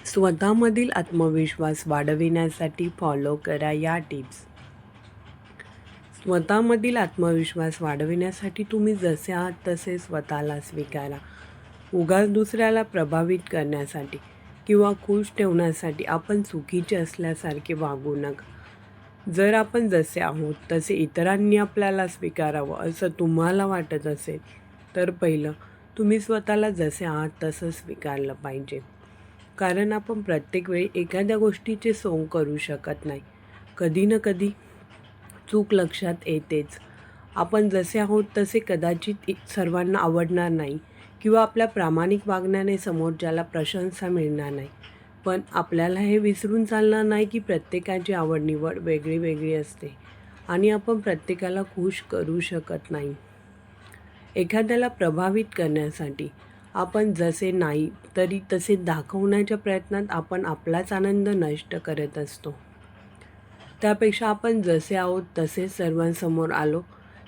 स्वतःमधील आत्मविश्वास वाढविण्यासाठी फॉलो करा या टिप्स. स्वतःमधील आत्मविश्वास वाढविण्यासाठी तुम्ही जसे आहात तसे स्वतःला स्वीकारा. उगाच दुसऱ्याला प्रभावित करण्यासाठी किंवा खुश ठेवण्यासाठी आपण चुकीचे असल्यासारखे वागू नका. जर आपण जसे आहोत तसे इतरांनी आपल्याला स्वीकारावं असं तुम्हाला वाटत असेल तर पहिलं तुम्ही स्वतःला जसे आहात तसं स्वीकारलं पाहिजे. कारण आपण प्रत्येक वेळी एखाद्या गोष्टीचे सोंग करू शकत नाही. कधी ना कधी चूक लक्षात येतेच. आपण जसे आहोत तसे कदाचित सर्वांना आवडणार नाही किंवा आपल्या प्रामाणिक वागण्याने समोरच्याला प्रशंसा मिळणार नाही. पण आपल्याला हे विसरून चालणार नाही की प्रत्येकाची आवड-निवड वेगळी असते आणि आपण प्रत्येकाला खुश करू शकत नाही. एखाद्याला प्रभावित करण्यासाठी आपण जसे नाही तरी तसे दाखवण्याच्या प्रयत्नात आपण आपलाच आनंद नष्ट करत असतो. त्यापेक्षा आपण जसे आहोत तसे सर्वांसमोर आलो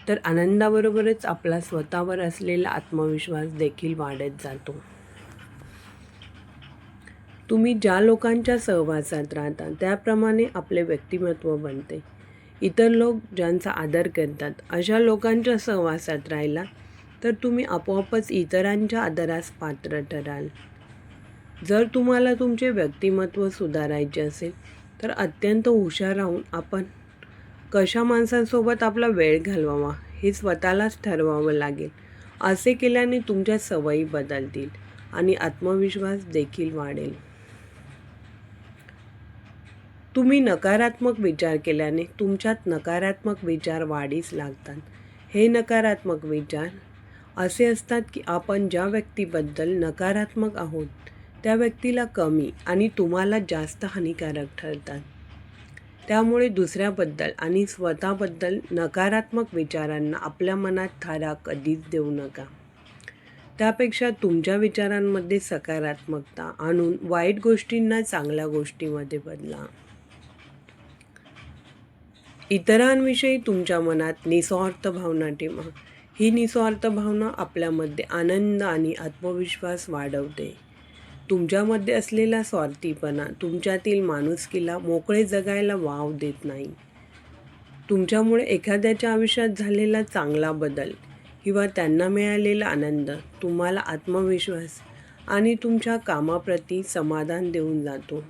तर आनंदाबरोबरच आपला स्वतःवर असलेला आत्मविश्वास देखील वाढत जातो. तुम्ही ज्या लोकांच्या सहवासात राहता त्याप्रमाणे आपले व्यक्तिमत्व बनते. इतर लोक ज्यांचा आदर करतात अशा लोकांच्या सहवासात राहिला तर तुम्ही आपोआपच इतरांच्या आदरास पात्र ठराल. जर तुम्हाला तुमचे व्यक्तिमत्व सुधारायचे असेल तर अत्यंत हुशार राहून आपण कशा माणसांसोबत आपला वेळ घालवावा हे स्वतःलाच ठरवावं लागेल. असे केल्याने तुमच्या सवयी बदलतील आणि आत्मविश्वास देखील वाढेल. तुम्ही नकारात्मक विचार केल्याने तुमच्यात नकारात्मक विचार वाढीस लागतात. हे नकारात्मक विचार असे असतात की आपण ज्या व्यक्तीबद्दल नकारात्मक आहोत त्या व्यक्तीला कमी आणि तुम्हाला जास्त हानिकारक ठरतात. त्यामुळे दुसऱ्याबद्दल आणि स्वतःबद्दल नकारात्मक विचारांना आपल्या मनात थारा कधीच देऊ नका. त्यापेक्षा तुमच्या विचारांमध्ये सकारात्मकता आणून वाईट गोष्टींना चांगल्या गोष्टीमध्ये बदला. इतरांविषयी तुमच्या मनात निस्वार्थ भावना ठेवा. ही निस्वार्थ भावना आपल्यामध्ये आनंद आणि आत्मविश्वास वाढवते. तुमच्यामध्ये असलेला स्वार्थीपणा तुमच्यातील माणुसकीला मोकळे जगायला वाव देत नाही. तुमच्यामुळे एखाद्याच्या आयुष्यात झालेला चांगला बदल किंवा त्यांना मिळालेला आनंद तुम्हाला आत्मविश्वास आणि तुमच्या कामाप्रती समाधान देऊन जातो.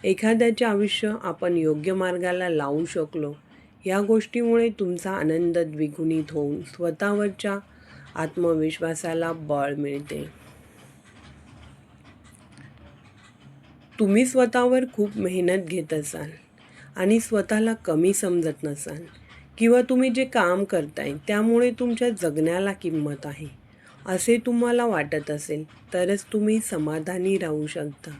एखाद्याचे आयुष्य आपण योग्य मार्गाला लावू शकलो या गोष्टीमुळे तुमचा आनंद द्विगुणित होऊन स्वतःवरच्या आत्मविश्वासाला बळ मिळते. तुम्ही स्वतःवर खूप मेहनत घेत असाल आणि स्वतःला कमी समजत नसाल किंवा तुम्ही जे काम करताय त्यामुळे तुमच्या जगण्याला किंमत आहे असे तुम्हाला वाटत असेल तरच तुम्ही समाधानी राहू शकता.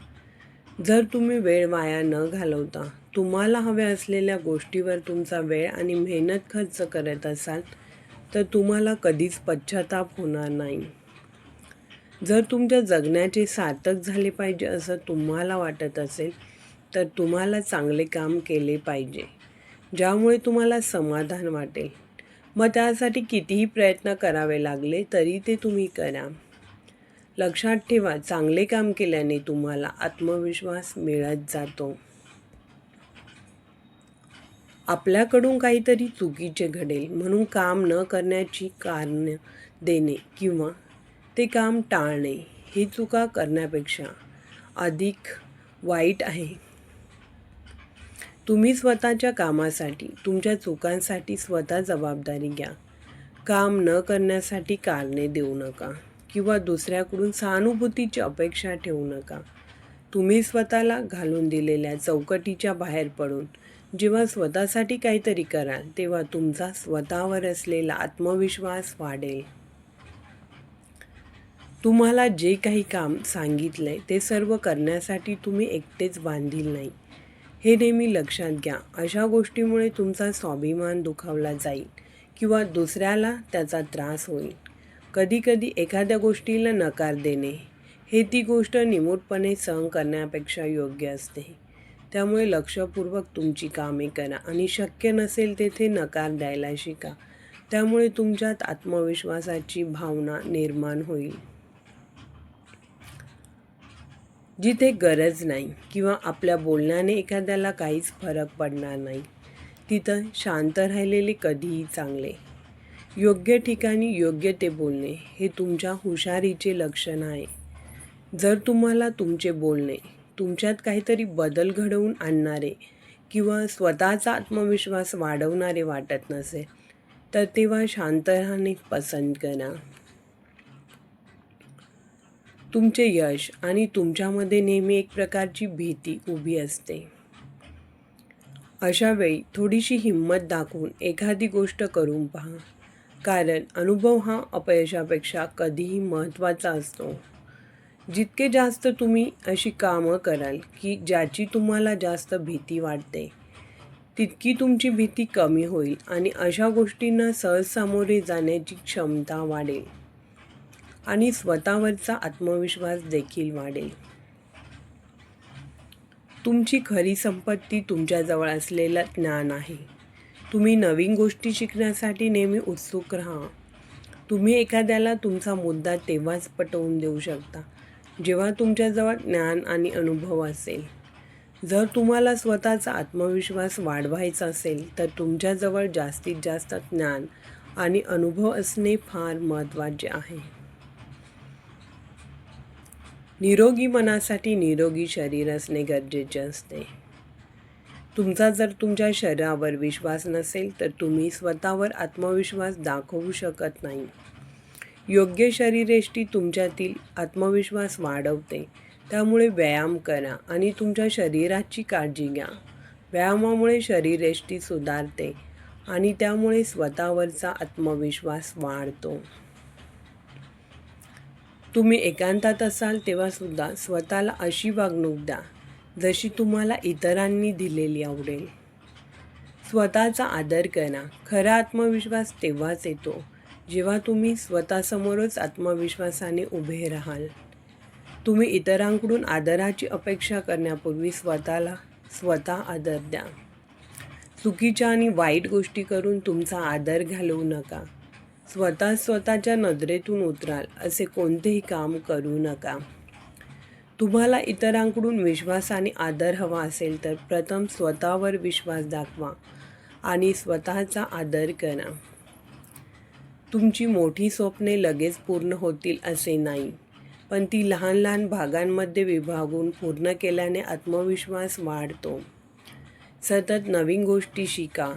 जर तुम्ही वेळ वाया न घालवता तुम्हाला हव्या असलेल्या गोष्टीवर तुमचा वेळ आणि मेहनत खर्च करत असाल तर तुम्हाला कधीच पश्चाताप होणार नाही. जर तुमच्या जगण्याचे सार्थक झाले पाहिजे असं तुम्हाला वाटत असेल तर तुम्हाला चांगले काम केले पाहिजे ज्यामुळे तुम्हाला समाधान वाटेल. मग त्यासाठी कितीही प्रयत्न करावे लागले तरी ते तुम्ही करा. लक्षात ठेवा, चांगले काम केल्याने तुम्हाला आत्मविश्वास मिळत जातो. आपल्याकडून काहीतरी चुकीचे घडेल म्हणून काम न करण्याची कारणं देणे किंवा ते काम टाळणे ही चुका करण्यापेक्षा अधिक वाईट आहे. तुम्ही स्वतःच्या कामासाठी तुमच्या चुकांसाठी स्वतः जबाबदारी घ्या. काम न करण्यासाठी कारणे देऊ नका किंवा दुसऱ्याकडून सहानुभूतीची अपेक्षा ठेवू नका. तुम्ही स्वतःला घालून दिलेल्या चौकटीच्या बाहेर पडून जेव्हा स्वतःसाठी काहीतरी कराल तेव्हा तुमचा स्वतःवर असलेला आत्मविश्वास वाढेल. तुम्हाला जे काही काम सांगितलंय ते सर्व करण्यासाठी तुम्ही एकटेच बांधील नाही हे नेहमी लक्षात घ्या. अशा गोष्टीमुळे तुमचा स्वाभिमान दुखावला जाईल किंवा दुसऱ्याला त्याचा त्रास होईल. कधीकधी एखाद्या गोष्टीला नकार देणे हे ती गोष्ट निमूटपणे सहन करण्यापेक्षा योग्य असते. त्यामुळे लक्षपूर्वक तुमची कामे करा आणि शक्य नसेल तेथे नकार द्यायला शिका. त्यामुळे तुमच्यात आत्मविश्वासाची भावना निर्माण होईल. जिथे गरज नाही किंवा आपल्या बोलण्याने एखाद्याला काहीच फरक पडणार नाही, तिथं शांत राहिलेले कधीही चांगले. योग्य ठिकाणी योग्य ते बोलणे हे तुमच्या हुशारीचे लक्षण आहे. जर तुम्हाला तुमचे बोलणे तुमच्यात काहीतरी बदल घडवून आणणारे किंवा स्वतःचा आत्मविश्वास वाढवणारे वाटत नसेल, तर तेव्हा शांत राहणे पसंत करा. तुमचे यश आणि तुमच्यामध्ये नेहमी एक प्रकारची भीती उभी असते. अशा वेळी थोडीशी हिंमत दाखवून एखादी गोष्ट करून पहा, कारण अनुभव हा अपयशापेक्षा कधीही महत्त्वाचा असतो. जितके जास्त तुम्ही अशी कामं कराल की ज्याची तुम्हाला जास्त भीती वाटते, तितकी तुमची भीती कमी होईल आणि अशा गोष्टींना सहज सामोरे जाण्याची क्षमता वाढेल आणि स्वतःवरचा आत्मविश्वास देखील वाढेल. तुमची खरी संपत्ती तुमच्याजवळ असलेलं ज्ञान आहे. तुम्ही नवीन गोष्टी शिकण्यासाठी नेहमी उत्सुक राहा. तुम्ही एखाद्याला तुमचा मुद्दा तेव्हाच पटवून देऊ शकता जेव्हा तुमच्याजवळ ज्ञान आणि अनुभव असेल. जर तुम्हाला स्वतःचा आत्मविश्वास वाढवायचा असेल तर तुमच्याजवळ जास्तीत जास्त ज्ञान आणि अनुभव असणे फार महत्त्वाचे आहे. निरोगी मनासाठी निरोगी शरीर असणे गरजेचे असते. तुमचा जर तुमच्या शरीरावर विश्वास नसेल तर तुम्ही स्वतःवर आत्मविश्वास दाखवू शकत नाही. योग्य शरीरयष्टी तुमच्यातील आत्मविश्वास वाढवते. त्यामुळे व्यायाम करा आणि तुमच्या शरीराची काळजी घ्या. व्यायामामुळे शरीरयष्टी सुधारते आणि त्यामुळे स्वतःवरचा आत्मविश्वास वाढतो. तुम्ही एकांतात असाल तेव्हासुद्धा स्वतःला अशी वागणूक द्या जशी तुम्हाला इतरांनी दिलेली आवडेल. स्वतःचा आदर करा. खरा आत्मविश्वास तेव्हाच येतो जेव्हा तुम्ही स्वतःसमोरच आत्मविश्वासाने उभे राहाल. तुम्ही इतरांकडून आदराची अपेक्षा करण्यापूर्वी स्वतःला स्वतः आदर द्या. चुकीच्या आणि वाईट गोष्टी करून तुमचा आदर घालवू नका. स्वतःच्या नजरेतून उतराल असे कोणतेही काम करू नका. तुम्हाला इतरांकडून विश्वास आणि आदर हवा असेल तर प्रथम स्वतःवर विश्वास दाखवा आणि स्वतःचा आदर करा. तुमची मोठी स्वप्ने लगेच पूर्ण होतील असे नाही, पण ती लहान लहान भागांमध्ये विभागून पूर्ण केल्याने आत्मविश्वास वाढतो. सतत नवीन गोष्टी शिका.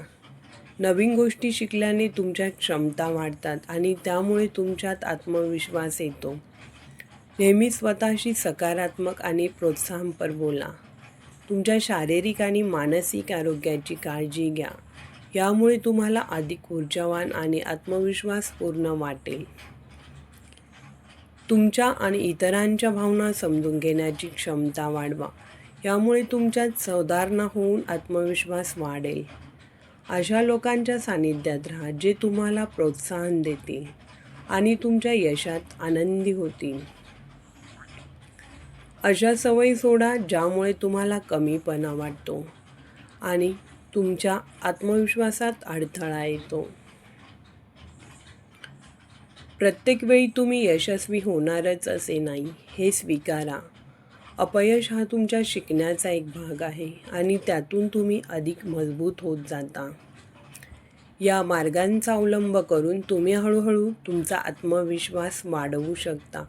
नवीन गोष्टी शिकल्याने तुमच्या क्षमता वाढतात आणि त्यामुळे तुमच्यात आत्मविश्वास येतो. नेहमी स्वतःशी सकारात्मक आणि प्रोत्साहनपर बोला. तुमच्या शारीरिक आणि मानसिक आरोग्याची काळजी घ्या. यामुळे तुम्हाला अधिक ऊर्जावान आणि आत्मविश्वासपूर्ण वाटेल. तुमच्या आणि इतरांच्या भावना समजून घेण्याची क्षमता वाढवा. यामुळे तुमच्यात सुधारणा होऊन आत्मविश्वास वाढेल. अशा लोकांच्या सानिध्यात राहा जे तुम्हाला प्रोत्साहन देतील आणि तुमच्या यशात आनंदी होतील. अशा सवयी सोडा ज्यामुळे तुम्हाला कमीपणा वाटतो आणि तुमच्या आत्मविश्वासात अडथळा येतो. प्रत्येक वेळी तुम्ही यशस्वी होणारच असे नाही हे स्वीकारा. अपयश हा तुमच्या शिकण्याचा एक भाग आहे आणि त्यातून तुम्ही अधिक मजबूत होत जाता. या मार्गांचा अवलंब करून तुम्ही हळूहळू तुमचा आत्मविश्वास वाढवू शकता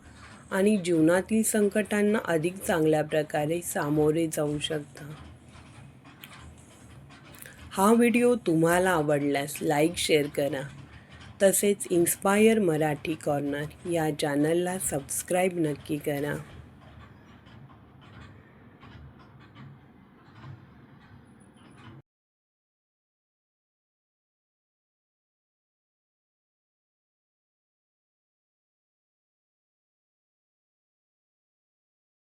आणि जीवनातील संकटांना अधिक चांगल्या प्रकारे सामोरे जाऊ शकता. हा व्हिडिओ तुम्हाला आवडल्यास लाईक शेअर करा. तसेच इन्स्पायर मराठी कॉर्नर या चॅनलला सबस्क्राईब नक्की करा.